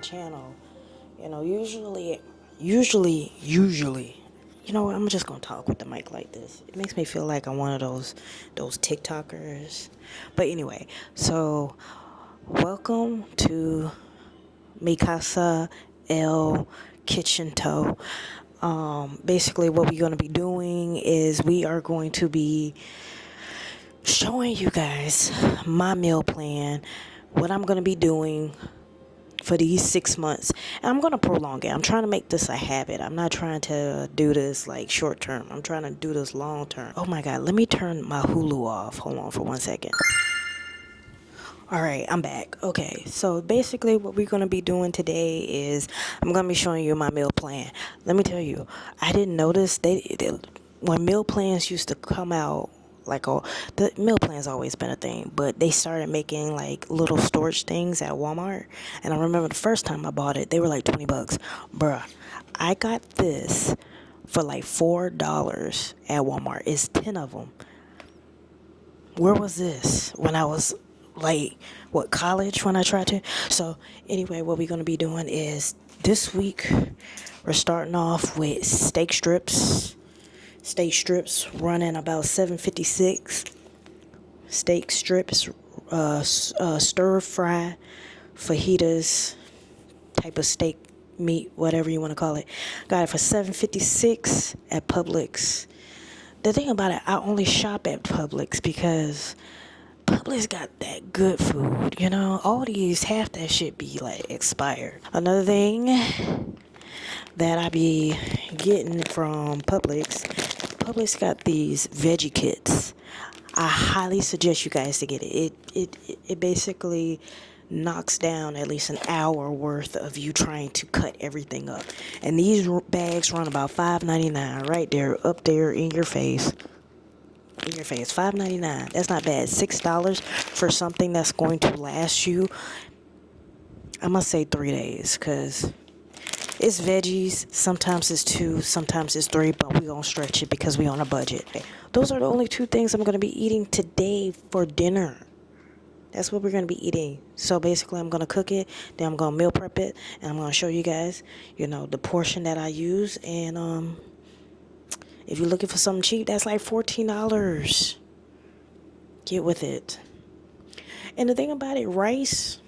channel. You know, usually, you know what, I'm just gonna talk with the mic like this. It makes me feel like I'm one of those TikTokers. But anyway, so welcome to Mikasa El Kitchen Toe. Basically what we're gonna be doing is we are going to be showing you guys my meal plan, what I'm gonna be doing for these 6 months. And I'm gonna prolong it. I'm trying to make this a habit. I'm not trying to do this like short term. I'm trying to do this long term. Oh my god, let me turn my Hulu off. Hold on for 1 second. Alright, I'm back. Okay, so basically what we're gonna be doing today is I'm gonna be showing you my meal plan. Let me tell you, I didn't notice they when meal plans used to come out, like, oh, the meal plan's always been a thing, but they started making like little storage things at Walmart. And I remember the first time I bought it, they were like $20. Bruh, I got this for like $4 at Walmart. It's 10 of them. Where was this when I was like, what, college, when I tried to? So anyway, what we're going to be doing is this week we're starting off with steak strips. Steak strips running about $7.56. Steak strips, stir fry fajitas type of steak meat, whatever you want to call it. Got it for $7.56 at Publix. The thing about it, I only shop at Publix because Publix got that good food, you know. All these, half that shit be like expired. Another thing that I be getting from Publix got these veggie kits. I highly suggest you guys to get it. It basically knocks down at least an hour worth of you trying to cut everything up. And these bags run about $5.99 right there, up there in your face. In your face, $5.99. That's not bad. $6 for something that's going to last you, I must say, 3 days, because it's veggies. Sometimes it's 2, sometimes it's 3, but we gonna stretch it because we on a budget. Those are the only 2 things I'm gonna be eating today for dinner. That's what we're gonna be eating. So basically, I'm gonna cook it, then I'm gonna meal prep it, and I'm gonna show you guys, you know, the portion that I use. And if you're looking for something cheap, that's like $14. Get with it. And the thing about it, rice,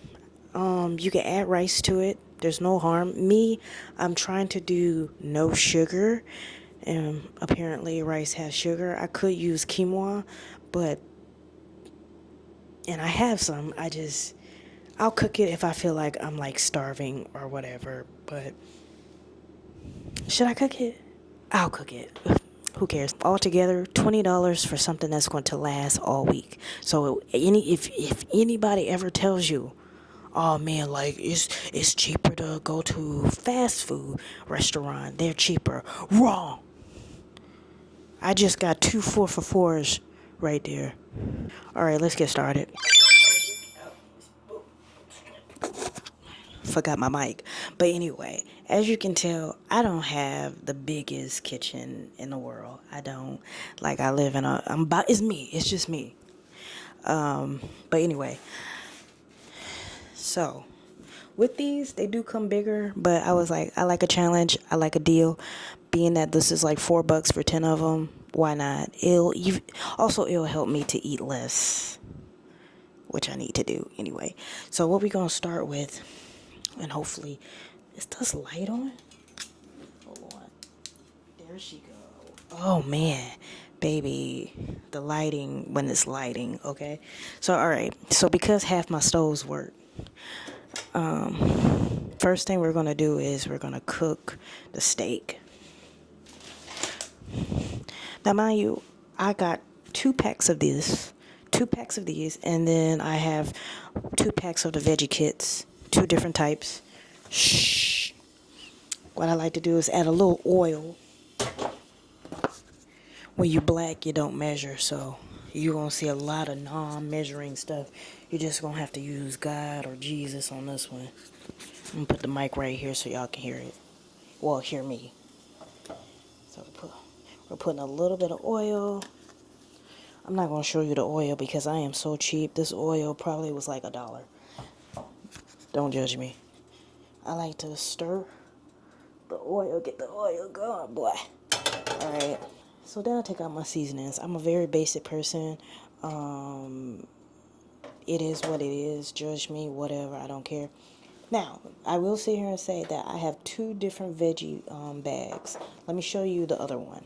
you can add rice to it. There's no harm. Me, I'm trying to do no sugar, and apparently rice has sugar. I could use quinoa, but, and I have some. I'll cook it if I feel like I'm like starving or whatever. But should I cook it? I'll cook it. Who cares? Altogether, $20 for something that's going to last all week. So if anybody ever tells you, oh man, like it's cheaper to go to fast food restaurant, they're cheaper. Wrong. I just got 2 4 for 4s right there. All right, let's get started. Forgot my mic. But anyway, as you can tell, I don't have the biggest kitchen in the world. I don't. Like, I live in it's me. It's just me. But anyway, so with these, they do come bigger, but I was like, I like a challenge. I like a deal. Being that this is like $4 for 10 of them, why not? It'll help me to eat less, which I need to do anyway. So what we gonna start with, and hopefully, is this light on? Hold on. There she go. Oh man, baby, the lighting when it's lighting. Okay, so all right. So because half my stoves work, first thing we're gonna do is we're gonna cook the steak. Now, mind you, I got 2 packs of this, 2 packs of these, and then I have 2 packs of the veggie kits, 2 different types. Shh. What I like to do is add a little oil. When you black, you don't measure, so you're gonna see a lot of non-measuring stuff. You're just gonna have to use God or Jesus on this one. I'm gonna put the mic right here so y'all can hear it. Well, hear me. So we're putting a little bit of oil. I'm not going to show you the oil because I am so cheap. This oil probably was like $1. Don't judge me. I like to stir the oil, get the oil going, boy. Alright, so then I take out my seasonings. I'm a very basic person. It is what it is. Judge me, whatever, I don't care. Now, I will sit here and say that I have two different veggie bags. Let me show you the other one.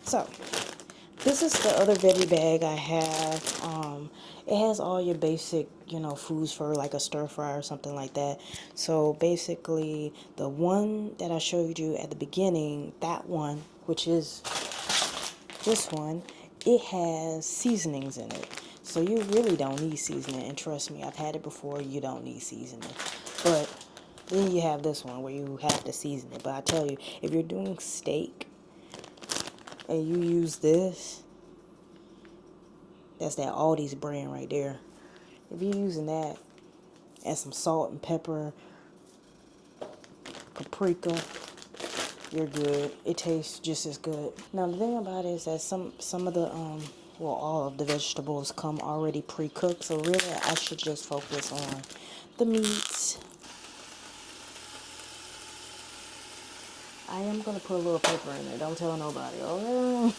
So, this is the other veggie bag I have. It has all your basic, foods for like a stir fry or something like that. So basically, the one that I showed you at the beginning, that one, which is this one, it has seasonings in it. So you really don't need seasoning. And trust me, I've had it before. You don't need seasoning. But then you have this one where you have to season it. But I tell you, if you're doing steak and you use this, that's that Aldi's brand right there. If you're using that and some salt and pepper, paprika, you're good. It tastes just as good. Now the thing about it is that some of the well, all of the vegetables come already pre-cooked, so really I should just focus on the meats. I am gonna put a little pepper in it. Don't tell nobody, okay?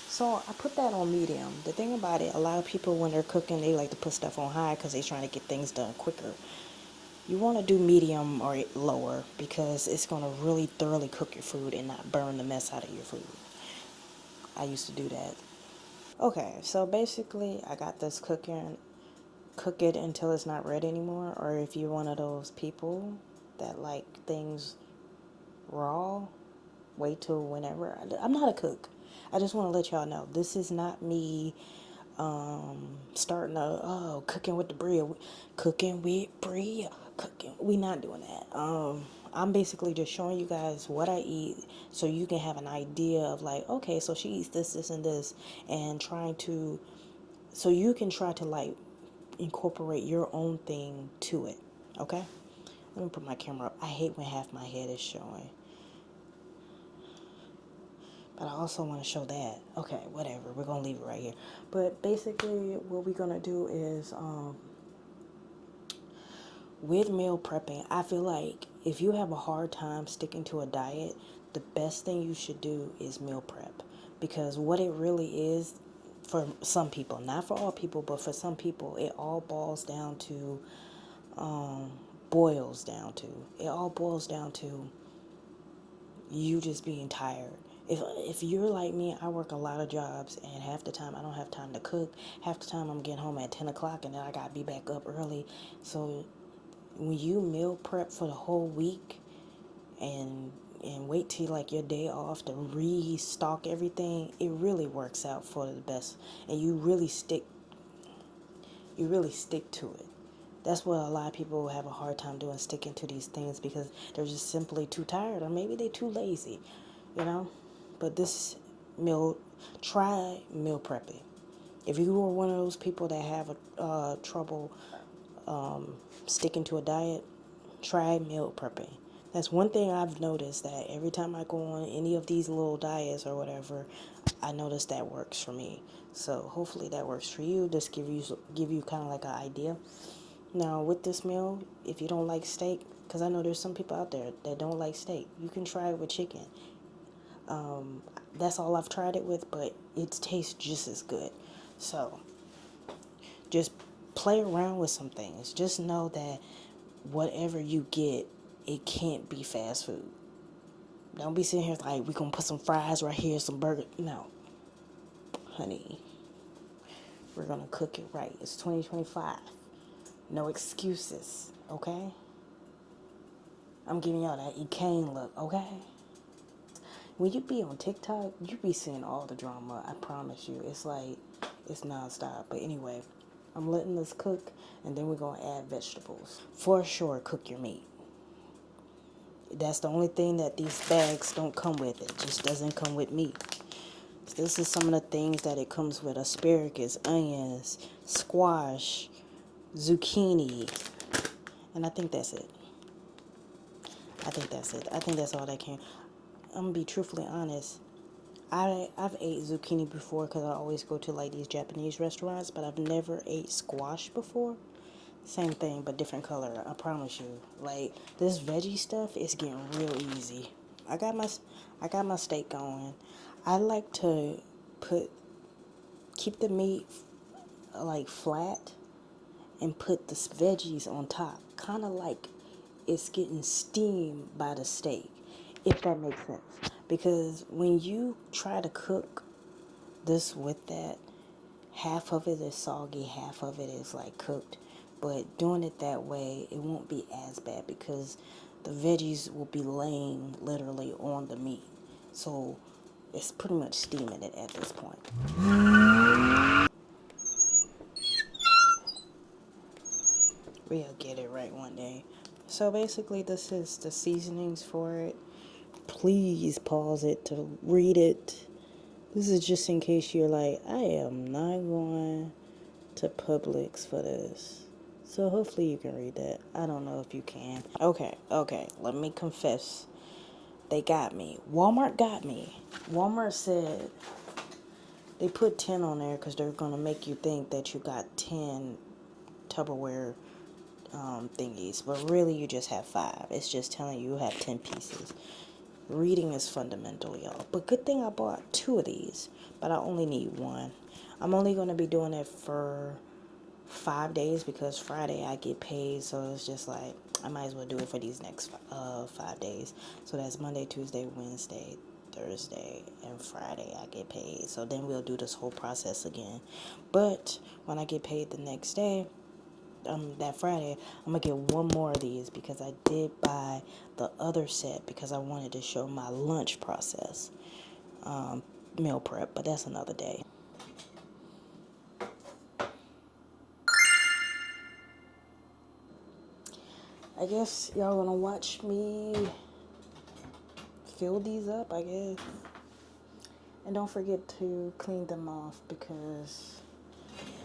So I put that on medium. The thing about it, a lot of people when they're cooking, they like to put stuff on high because they're trying to get things done quicker. You want to do medium or lower because it's going to really thoroughly cook your food and not burn the mess out of your food. I used to do that. Okay, so basically I got this cooking. Cook it until it's not red anymore, or if you're one of those people that like things raw, wait till whenever. I'm not a cook. I just want to let y'all know this is not me starting cooking with the Bria, cooking with Bria, cooking. We not doing that. I'm basically just showing you guys what I eat so you can have an idea of like, okay, so she eats this, this, and this, and trying to, so you can try to like incorporate your own thing to it. Okay, let me put my camera up. I hate when half my head is showing. But I also want to show that. Okay, whatever. We're going to leave it right here. But basically, what we're going to do is, with meal prepping, I feel like if you have a hard time sticking to a diet, the best thing you should do is meal prep. Because what it really is, for some people, not for all people, but for some people, it all boils down to you just being tired. If you're like me, I work a lot of jobs, and half the time I don't have time to cook. Half the time I'm getting home at 10 o'clock, and then I gotta be back up early. So when you meal prep for the whole week, and wait till like your day off to restock everything, it really works out for the best, and you really stick to it. That's what a lot of people have a hard time doing, sticking to these things because they're just simply too tired, or maybe they're too lazy, you know. But this try meal prepping. If you are one of those people that have trouble sticking to a diet, try meal prepping. That's one thing I've noticed, that every time I go on any of these little diets or whatever, I notice that works for me. So hopefully that works for you. Just give you kind of like an idea. Now with this meal, if you don't like steak, because I know there's some people out there that don't like steak, you can try it with chicken. That's all I've tried it with, but it tastes just as good. So just play around with some things. Just know that whatever you get, it can't be fast food. Don't be sitting here like, we're going to put some fries right here, some burger. No, honey, we're going to cook it right. It's 2025. No excuses, okay? I'm giving y'all that Ekane look, okay? When you be on TikTok, you be seeing all the drama. I promise you. It's like, it's nonstop. But anyway, I'm letting this cook, and then we're going to add vegetables. For sure, cook your meat. That's the only thing that these bags don't come with. It just doesn't come with meat. So this is some of the things that it comes with: asparagus, onions, squash, zucchini, and I think that's it. I think that's all that came. I'm gonna be truthfully honest. I've ate zucchini before because I always go to like these Japanese restaurants, but I've never ate squash before. Same thing, but different color. I promise you. Like this veggie stuff is getting real easy. I got my I got my steak going. I like to put keep the meat like flat and put the veggies on top, kind of like it's getting steamed by the steak, if that makes sense. Because when you try to cook this with that, half of it is soggy, half of it is like cooked. But doing it that way, it won't be as bad because the veggies will be laying literally on the meat. So it's pretty much steaming it at this point. We'll get it right one day. So basically, this is the seasonings for it. Please pause it to read it. This is just in case you're like, I am not going to Publix for this. So hopefully you can read that. I don't know if you can. Okay. Let me confess. They got me. Walmart got me. Walmart said they put 10 on there because they're going to make you think that you got 10 Tupperware thingies, but really you just have 5. It's just telling you have 10 pieces. Reading is fundamental, y'all. But good thing I bought 2 of these, but I only need 1. I'm only going to be doing it for 5 days because Friday I get paid, so it's just like I might as well do it for these next 5 days. So that's Monday, Tuesday, Wednesday, Thursday, and Friday I get paid. So then we'll do this whole process again. But when I get paid the next day, that Friday, I'm gonna get 1 more of these because I did buy the other set because I wanted to show my lunch process, meal prep, but that's another day. I guess y'all gonna watch me fill these up, I guess. And don't forget to clean them off because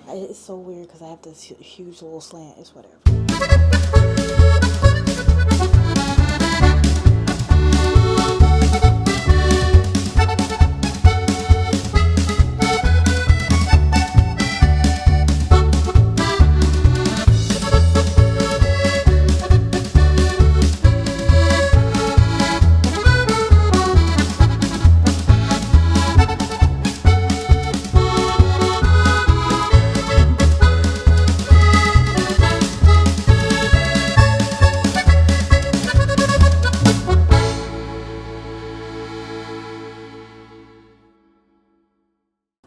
it's so weird because I have this huge little slant. It's whatever.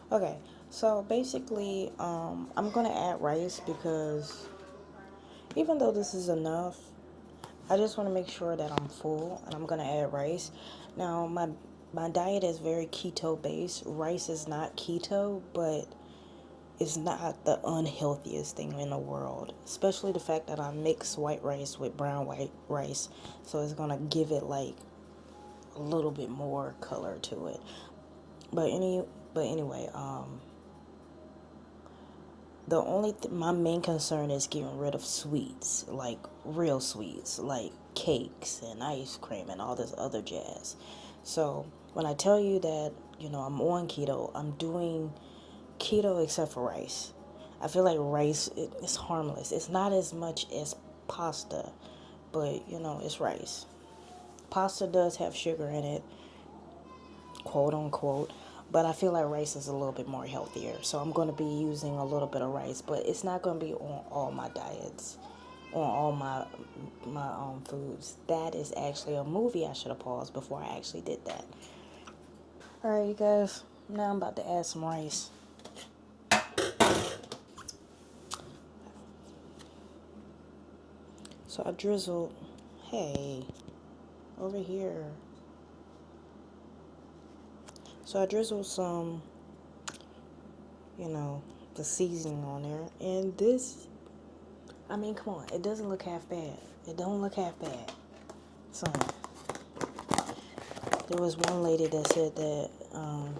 Okay, so basically, I'm gonna add rice because even though this is enough, I just want to make sure that I'm full, and I'm gonna add rice. Now, my diet is very keto based. Rice is not keto, but it's not the unhealthiest thing in the world. Especially the fact that I mix white rice with brown white rice, so it's gonna give it like a little bit more color to it. But anyway, the only my main concern is getting rid of sweets, like real sweets, like cakes and ice cream and all this other jazz. So when I tell you that, I'm on keto, I'm doing keto except for rice. I feel like rice it's harmless. It's not as much as pasta, but it's rice. Pasta does have sugar in it, quote unquote, but I feel like rice is a little bit more healthier. So I'm going to be using a little bit of rice, but it's not going to be on all my diets, on all my foods. That is actually a movie I should have paused before I actually did that. All right, you guys. Now I'm about to add some rice. So I drizzled. Hey, over here. So I drizzled some, the seasoning on there. And this, I mean, come on. It doesn't look half bad. It don't look half bad. So, there was one lady that said that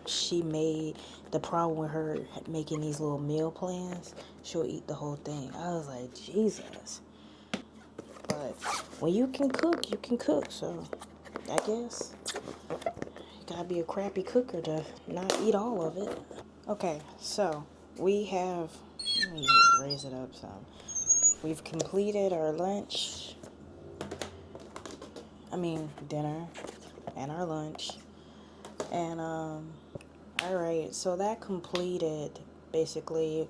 she made, the problem with her making these little meal plans, she'll eat the whole thing. I was like, Jesus. But when you can cook, you can cook. So, I guess Gotta be a crappy cooker to not eat all of it. Okay, so we have, let me raise it up some. We've completed our lunch, dinner and our lunch. And, alright, so that completed basically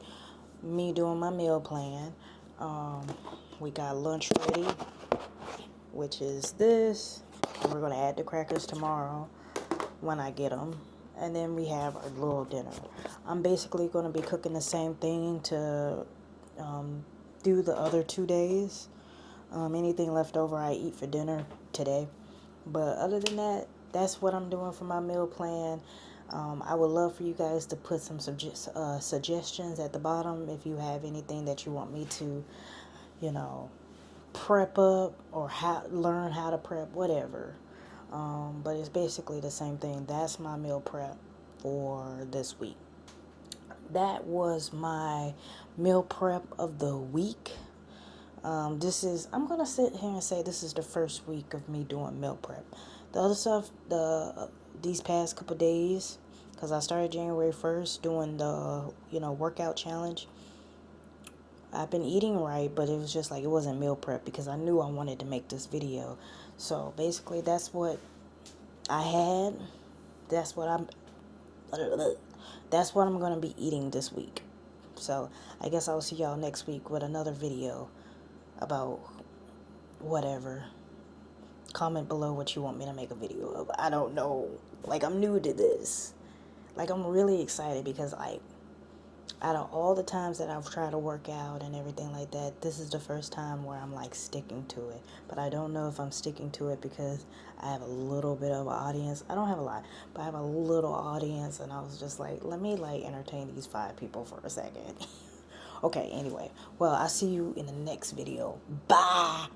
me doing my meal plan. We got lunch ready, which is this. And we're going to add the crackers tomorrow when I get them. And then we have our little dinner. I'm basically going to be cooking the same thing to do the other 2 days. Anything left over I eat for dinner today. But other than that, that's what I'm doing for my meal plan. I would love for you guys to put some suggestions at the bottom if you have anything that you want me to, prep up or learn how to prep, whatever. But it's basically the same thing. That's my meal prep for this week. That was my meal prep of the week. I'm going to sit here and say this is the first week of me doing meal prep. The other stuff, these past couple days, because I started January 1st doing the, workout challenge. I've been eating right, but it was just like it wasn't meal prep because I knew I wanted to make this video. So basically that's what I had. That's what I'm going to be eating this week. So I guess I'll see y'all next week with another video about whatever. Comment below what you want me to make a video of. I don't know. Like, I'm new to this. Like, I'm really excited because, like, out of all the times that I've tried to work out and everything like that, this is the first time where I'm, like, sticking to it. But I don't know if I'm sticking to it because I have a little bit of an audience. I don't have a lot, but I have a little audience, and I was just like, let me, like, entertain these 5 people for a second. Okay, anyway. Well, I'll see you in the next video. Bye!